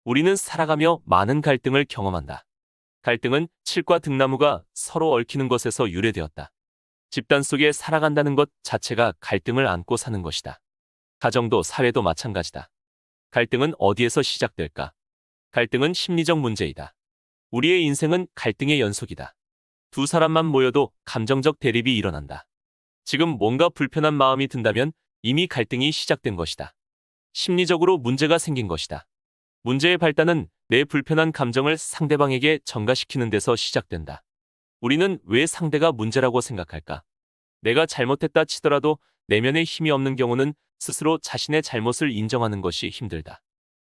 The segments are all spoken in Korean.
우리는 살아가며 많은 갈등을 경험한다. 갈등은 칠과 등나무가 서로 얽히는 것에서 유래되었다. 집단 속에 살아간다는 것 자체가 갈등을 안고 사는 것이다. 가정도 사회도 마찬가지다. 갈등은 어디에서 시작될까? 갈등은 심리적 문제이다. 우리의 인생은 갈등의 연속이다. 두 사람만 모여도 감정적 대립이 일어난다. 지금 뭔가 불편한 마음이 든다면 이미 갈등이 시작된 것이다. 심리적으로 문제가 생긴 것이다. 문제의 발단은 내 불편한 감정을 상대방에게 전가시키는 데서 시작된다. 우리는 왜 상대가 문제라고 생각할까? 내가 잘못했다 치더라도 내면에 힘이 없는 경우는 스스로 자신의 잘못을 인정하는 것이 힘들다.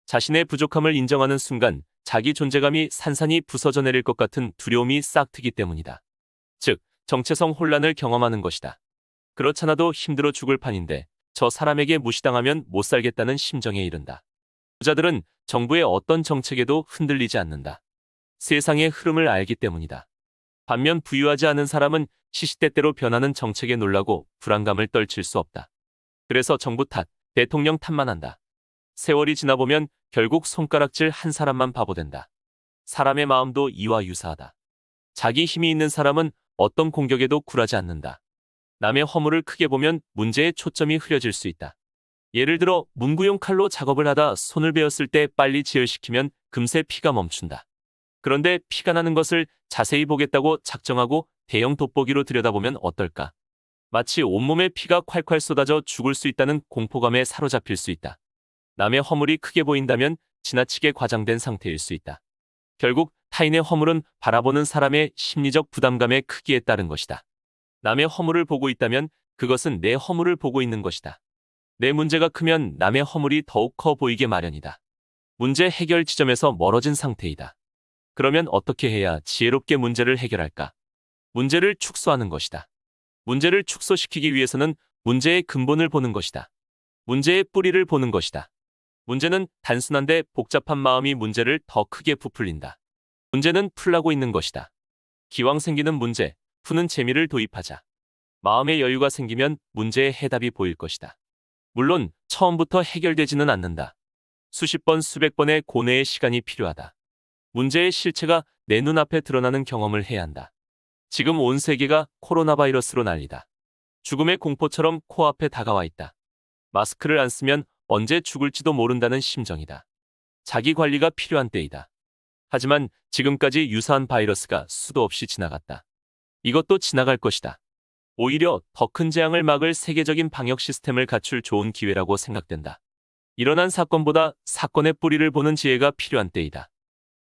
자신의 부족함을 인정하는 순간 자기 존재감이 산산이 부서져 내릴 것 같은 두려움이 싹트기 때문이다. 즉, 정체성 혼란을 경험하는 것이다. 그렇잖아도 힘들어 죽을 판인데 저 사람에게 무시당하면 못 살겠다는 심정에 이른다. 부자들은 정부의 어떤 정책에도 흔들리지 않는다. 세상의 흐름을 알기 때문이다. 반면 부유하지 않은 사람은 시시때때로 변하는 정책에 놀라고 불안감을 떨칠 수 없다. 그래서 정부 탓, 대통령 탓만 한다. 세월이 지나보면 결국 손가락질 한 사람만 바보 된다. 사람의 마음도 이와 유사하다. 자기 힘이 있는 사람은 어떤 공격에도 굴하지 않는다. 남의 허물을 크게 보면 문제의 초점이 흐려질 수 있다. 예를 들어 문구용 칼로 작업을 하다 손을 베었을 때 빨리 지혈시키면 금세 피가 멈춘다. 그런데 피가 나는 것을 자세히 보겠다고 작정하고 대형 돋보기로 들여다보면 어떨까? 마치 온몸에 피가 콸콸 쏟아져 죽을 수 있다는 공포감에 사로잡힐 수 있다. 남의 허물이 크게 보인다면 지나치게 과장된 상태일 수 있다. 결국 타인의 허물은 바라보는 사람의 심리적 부담감의 크기에 따른 것이다. 남의 허물을 보고 있다면 그것은 내 허물을 보고 있는 것이다. 내 문제가 크면 남의 허물이 더욱 커 보이게 마련이다. 문제 해결 지점에서 멀어진 상태이다. 그러면 어떻게 해야 지혜롭게 문제를 해결할까? 문제를 축소하는 것이다. 문제를 축소시키기 위해서는 문제의 근본을 보는 것이다. 문제의 뿌리를 보는 것이다. 문제는 단순한데 복잡한 마음이 문제를 더 크게 부풀린다. 문제는 풀라고 있는 것이다. 기왕 생기는 문제, 푸는 재미를 도입하자. 마음의 여유가 생기면 문제의 해답이 보일 것이다. 물론 처음부터 해결되지는 않는다. 수십 번, 수백 번의 고뇌의 시간이 필요하다. 문제의 실체가 내 눈앞에 드러나는 경험을 해야 한다. 지금 온 세계가 코로나 바이러스로 난리다. 죽음의 공포처럼 코앞에 다가와 있다. 마스크를 안 쓰면 언제 죽을지도 모른다는 심정이다. 자기 관리가 필요한 때이다. 하지만 지금까지 유사한 바이러스가 수도 없이 지나갔다. 이것도 지나갈 것이다. 오히려 더 큰 재앙을 막을 세계적인 방역 시스템을 갖출 좋은 기회라고 생각된다. 일어난 사건보다 사건의 뿌리를 보는 지혜가 필요한 때이다.